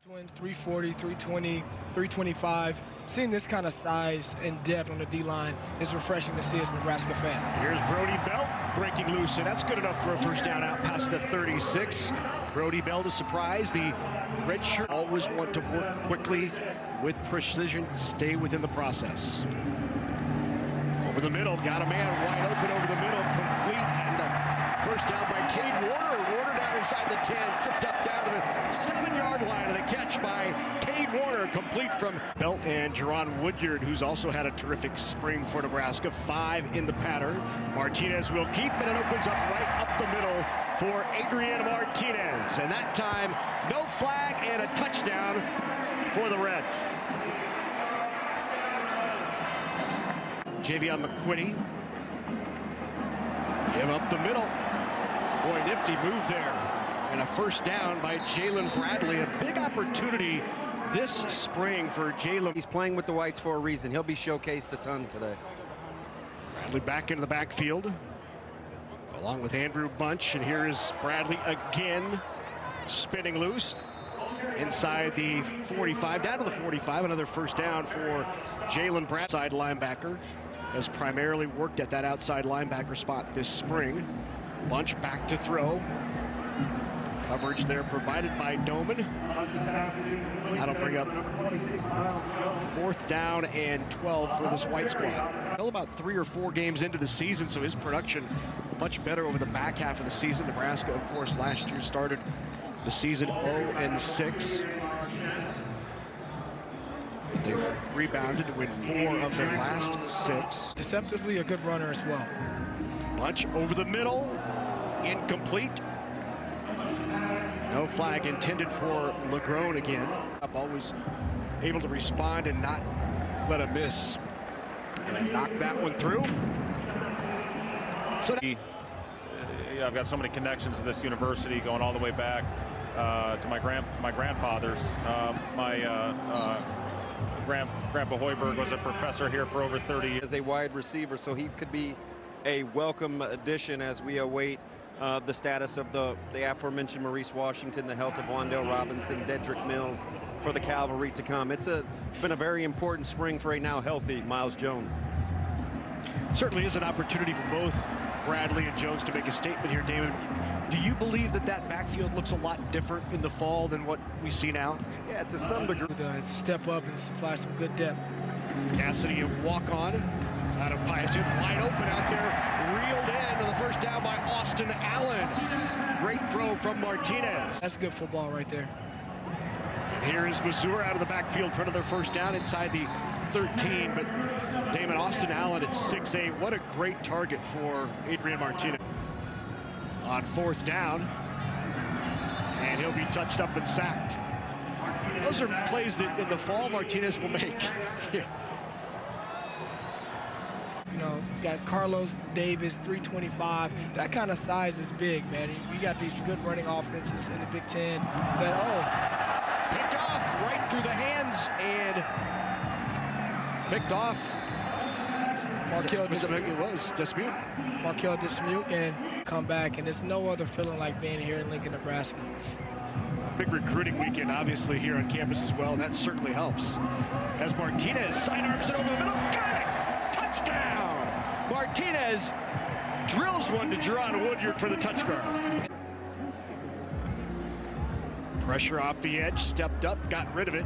Twins 340, 320, 325. Seeing this kind of size and depth on the D-line is refreshing to see as a Nebraska fan. Here's Brody Belt breaking loose, and that's good enough for a first down out past the 36. Brody Belt is surprised. The red shirt always want to work quickly with precision, stay within the process. Over the middle, got a man wide open over the middle, complete, and the first down by Cade Warner. Warner down inside the 10, tripped up down to the 7-yard line, and the catch by Cade Warner, complete from Belt and Jerron Woodyard, who's also had a terrific spring for Nebraska. 5 in the pattern. Martinez will keep, and it opens up right up the middle for Adrian Martinez. And that time, no flag and a touchdown for the Red. Javion McQuitty. Give up the middle. Boy, nifty move there. And a first down by Jalen Bradley. A big opportunity this spring for Jalen. He's playing with the Whites for a reason. He'll be showcased a ton today. Bradley back into the backfield, along with Andrew Bunch. And here is Bradley again, spinning loose. Inside the 45, down to the 45. Another first down for Jalen Bradley. Side linebacker has primarily worked at that outside linebacker spot this spring. Bunch back to throw. Coverage there provided by Doman. That'll bring up 4th down and 12 for this White squad. Still about 3 or 4 games into the season, so his production much better over the back half of the season. Nebraska, of course, last year started the season 0-6. They've rebounded to win 4 of their last 6. Deceptively a good runner as well. Bunch over the middle, incomplete. No flag intended for LeGrone again. Always able to respond and not let him miss. And knock that one through. So I've got so many connections to this university, going all the way back to my grandfather's. Grandpa Hoiberg was a professor here for over 30 years. As a wide receiver, so he could be a welcome addition as we await the status of the aforementioned Maurice Washington, the health of Wandale Robinson, Dedrick Mills for the cavalry to come. It's been a very important spring for a now healthy Miles Jones. Certainly is an opportunity for both Bradley and Jones to make a statement here, Damon. Do you believe that that backfield looks a lot different in the fall than what we see now? Yeah, to some degree. Step up and supply some good depth. Cassidy, a walk-on out of Pius, wide open out there, reeled in to the first down by Austin Allen. Great throw from Martinez. That's good football right there. Here is Missouri out of the backfield for another first down inside the 13, but Damon, Austin Allen at 6'8". What a great target for Adrian Martinez. On 4th down, and he'll be touched up and sacked. Those are plays that in the fall Martinez will make. You know, got Carlos Davis, 325. That kind of size is big, man. You got these good running offenses in the Big Ten that, picked off right through the hands and picked off. Markel Dismute. Markel Dismute and come back, and there's no other feeling like being here in Lincoln, Nebraska. Big recruiting weekend, obviously, here on campus as well, and that certainly helps. As Martinez sidearms it over the middle, got it! Touchdown! Martinez drills one to Jerron Woodyard for the touchdown. Pressure off the edge, stepped up, got rid of it.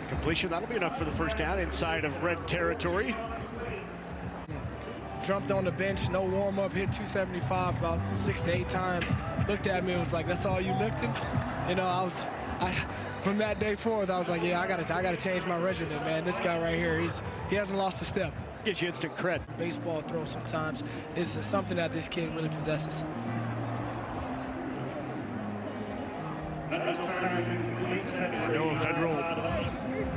Completion, that'll be enough for the first down inside of red territory. Jumped on the bench, no warm-up, hit 275 about 6 to 8 times. Looked at me and was like, "That's all you lifting?" You know, from that day forward, I was like, "Yeah, I gotta change my regimen, man. This guy right here, he hasn't lost a step." Gives you instant cred. Baseball throw sometimes is something that this kid really possesses. Noah Federal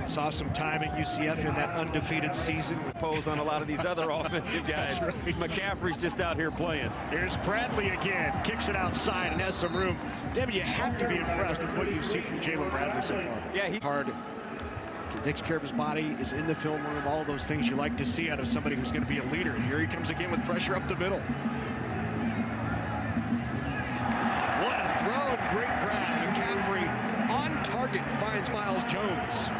saw some time at UCF in that undefeated season. Pose on a lot of these other offensive guys. Right. McCaffrey's just out here playing. Here's Bradley again, kicks it outside and has some room. David, you have to be impressed with what you've seen from Jalen Bradley so far. Yeah, he hard. Takes care of his body, is in the film room, all those things you like to see out of somebody who's going to be a leader. And here he comes again with pressure up the middle. What a throw, great grab. McCaffrey target, finds Miles Jones.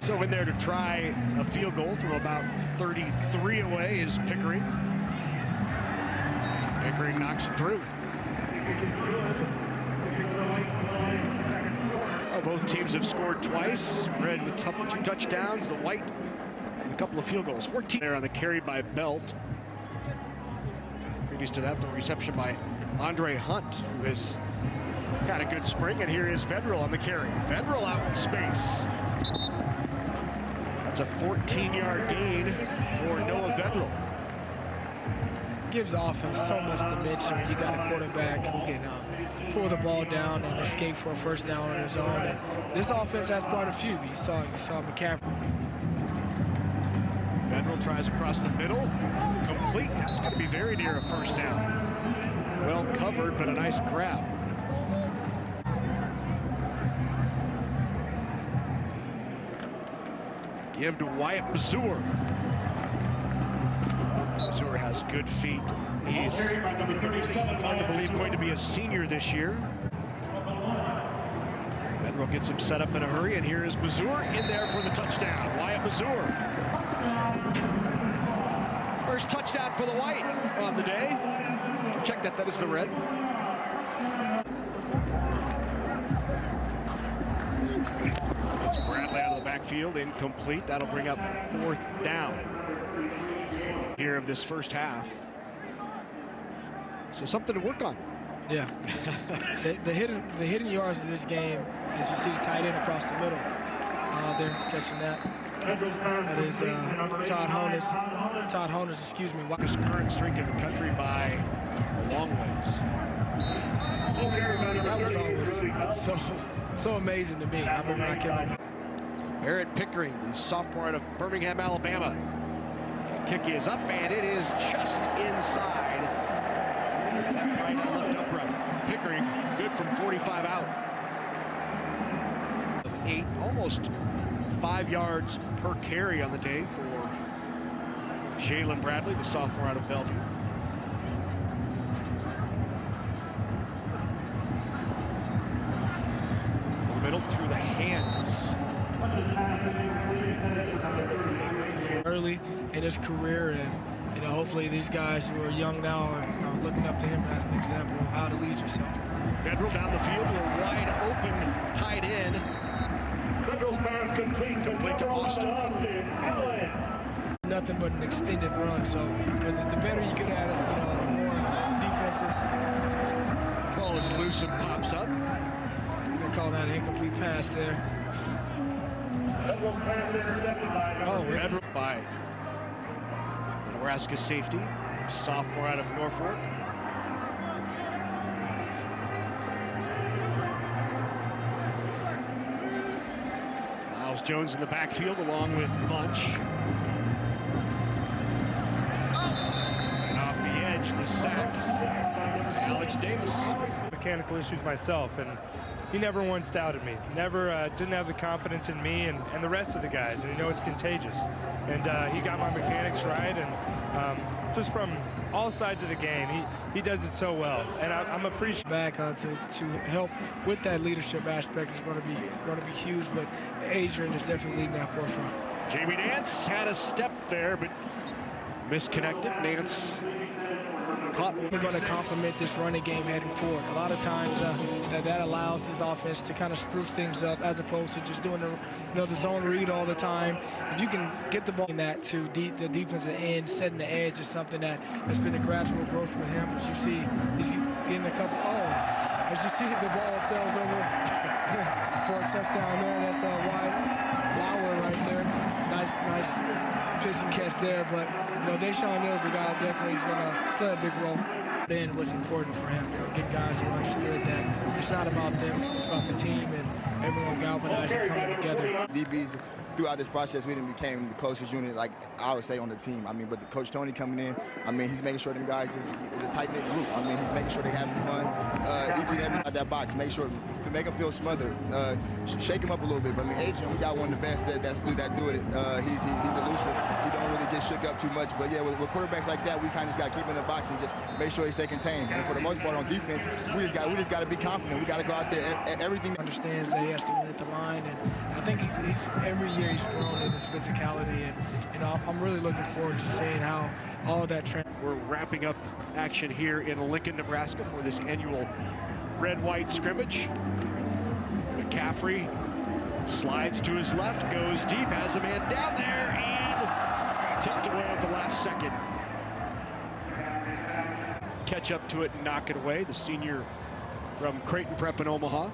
So in there to try a field goal from about 33 away is Pickering. Pickering knocks it through. Oh, both teams have scored twice. Red with 2 touchdowns, the white and a couple of field goals. 14 there on the carry by Belt. Previous to that, the reception by Andre Hunt, who has had a good spring. And here is Vedral on the carry. Vedral out in space. That's a 14-yard gain for Noah Vedral. Gives the offense so much dimension when you got a quarterback who can pull the ball down and escape for a first down on his own. And this offense has quite a few. You saw McCaffrey. Vedral tries across the middle. Complete. That's going to be very near a first down. Well covered, but a nice grab. Give to Wyatt Mazur. Mazur has good feet. He's hard to believe going to be a senior this year. Vedral gets him set up in a hurry, and here is Mazur in there for the touchdown. Wyatt Mazur. First touchdown for the white on the day. Check that is the red. It's Bradley out of the backfield, incomplete. That'll bring up 4th down here of this first half. So something to work on. Yeah. the hidden yards of this game is you see the tight end across the middle. They're catching that. That is Todd Honus, excuse me. His current streak of the country by a long ways. That was always so amazing to me. I remember I came in. Barrett Pickering, the sophomore out of Birmingham, Alabama. Kick is up, and it is just inside. Right and left upright. Pickering, good from 45 out. 8, almost 5 yards per carry on the day for Jalen Bradley, the sophomore out of Bellevue. In the middle through the hands. Early in his career, and hopefully these guys who are young now are looking up to him as an example of how to lead yourself. Vedral down the field with a wide open tight end. Complete to Austin. Nothing but an extended run. So the better you get at it, the more defenses. Call is loose and pops up. They call that an incomplete pass there. Oh, Vedral by Nebraska safety, sophomore out of Norfolk. Miles Jones in the backfield along with Bunch. And off the edge, the sack, Alex Davis. Mechanical issues myself, and he never once doubted me. Never didn't have the confidence in me and the rest of the guys, and it's contagious. And he got my mechanics right, and just from all sides of the game, he does it so well, and I'm appreciative. Back to help with that leadership aspect is going to be huge, but Adrian is definitely leading that forefront. Jamie Nance had a step there, but misconnected. Nance caught. We're going to complement this running game heading forward. A lot of times that allows this offense to kind of spruce things up as opposed to just doing the zone read all the time. If you can get the ball in that to the defensive end, setting the edge is something that has been a gradual growth with him. But you see he's getting a couple. As you see, the ball sails over for a touchdown there. That's a wide Lauer right there. Nice pitch and catch there. But Deshaun Neal's the guy definitely is going to play a big role. Then what's important for him, get guys who understood that it's not about them, it's about the team and everyone galvanized and coming together. DBs throughout this process, we became the closest unit, like I would say, on the team. But the Coach Tony coming in, he's making sure them guys is a tight-knit group. He's making sure they're having fun each and every out that box. Make them feel smothered, shake them up a little bit. But Adrian, we got one of the best that do it. He's elusive. He don't really get shook up too much. But yeah, with quarterbacks like that, we kind of just got to keep in the box and just make sure he stay contained. And for the most part on defense, we just got to be confident. We got to go out there everything. Understands that he has to win at the line, and I think he's every year he's grown in his physicality, and I'm really looking forward to seeing how all that trend. We're wrapping up action here in Lincoln, Nebraska for this annual red-white scrimmage. McCaffrey slides to his left, goes deep, has a man down there, and tipped away at the last second. Catch up to it and knock it away, the senior from Creighton Prep in Omaha.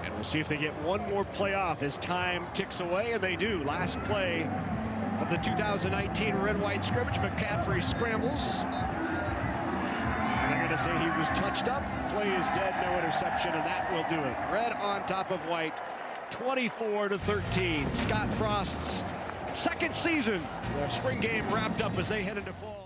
And we'll see if they get one more play off as time ticks away, and they do. Last play of the 2019 red-white scrimmage, McCaffrey scrambles. And they're going to say he was touched up. Play is dead, no interception, and that will do it. Red on top of white, 24-13. Scott Frost's second season. The spring game wrapped up as they head into fall.